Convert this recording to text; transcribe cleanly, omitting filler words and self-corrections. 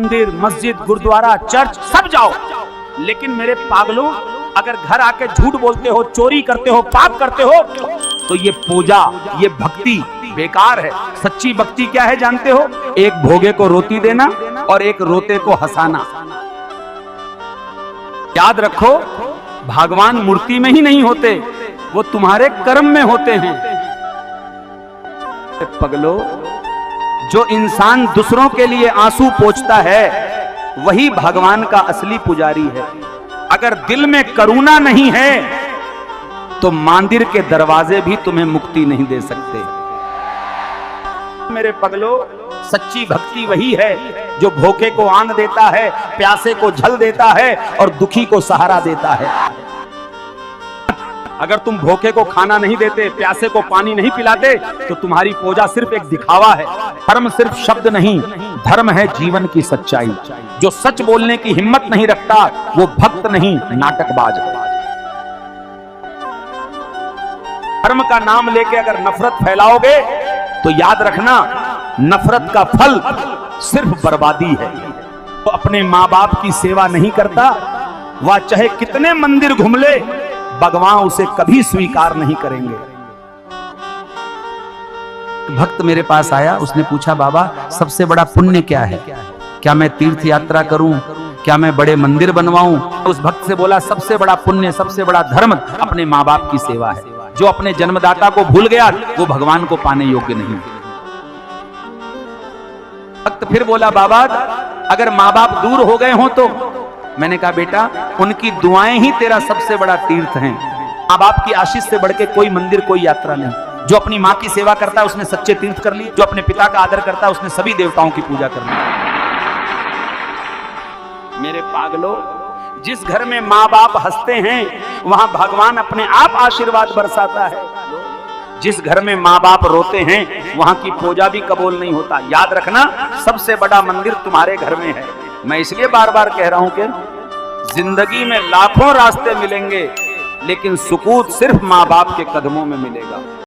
मंदिर, मस्जिद, गुरुद्वारा, चर्च सब जाओ, लेकिन मेरे पागलों अगर घर आके झूठ बोलते हो, चोरी करते हो, पाप करते हो, तो ये पूजा, ये भक्ति बेकार है। सच्ची भक्ति क्या है जानते हो? एक भोगे को रोटी देना और एक रोते को हंसाना। याद रखो, भगवान मूर्ति में ही नहीं होते, वो तुम्हारे कर्म में होते हैं। पगलो, जो इंसान दूसरों के लिए आंसू पोंछता है वही भगवान का असली पुजारी है। अगर दिल में करुणा नहीं है तो मंदिर के दरवाजे भी तुम्हें मुक्ति नहीं दे सकते। मेरे पगलो, सच्ची भक्ति वही है जो भूखे को अन्न देता है, प्यासे को जल देता है और दुखी को सहारा देता है। अगर तुम भूखे को खाना नहीं देते, प्यासे को पानी नहीं पिलाते, तो तुम्हारी पूजा सिर्फ एक दिखावा है। धर्म सिर्फ शब्द नहीं, धर्म है जीवन की सच्चाई। जो सच बोलने की हिम्मत नहीं रखता वो भक्त नहीं, नाटकबाज है। धर्म का नाम लेके अगर नफरत फैलाओगे तो याद रखना, नफरत का फल सिर्फ बर्बादी है। तो अपने माँ बाप की सेवा नहीं करता, वह चाहे कितने मंदिर घूम ले, भगवान उसे कभी स्वीकार नहीं करेंगे। भक्त मेरे पास आया, उसने पूछा, बाबा सबसे बड़ा पुण्य क्या है? क्या मैं तीर्थ यात्रा करूं? क्या मैं बड़े मंदिर बनवाऊं? उस भक्त से बोला, सबसे बड़ा पुण्य, सबसे बड़ा धर्म अपने माँ बाप की सेवा है। जो अपने जन्मदाता को भूल गया वो भगवान को पाने योग्य नहीं। भक्त फिर बोला, बाबा अगर माँ बाप दूर हो गए हों तो? मैंने कहा, बेटा उनकी दुआएं ही तेरा सबसे बड़ा तीर्थ हैं। माँ बाप की आशीष से बढ़ के कोई मंदिर, कोई यात्रा नहीं। जो अपनी माँ की सेवा करता है उसने सच्चे तीर्थ कर ली। जो अपने पिता का आदर करता है उसने सभी देवताओं की पूजा कर ली। मेरे पागलों, जिस घर में माँ बाप हंसते हैं वहां भगवान अपने आप आशीर्वाद बरसाता है। जिस घर में माँ बाप रोते हैं वहां की पूजा भी कबूल नहीं होता। याद रखना, सबसे बड़ा मंदिर तुम्हारे घर में है। मैं इसलिए बार बार कह रहा हूं कि जिंदगी में लाखों रास्ते मिलेंगे, लेकिन सुकून सिर्फ माँ बाप के कदमों में मिलेगा।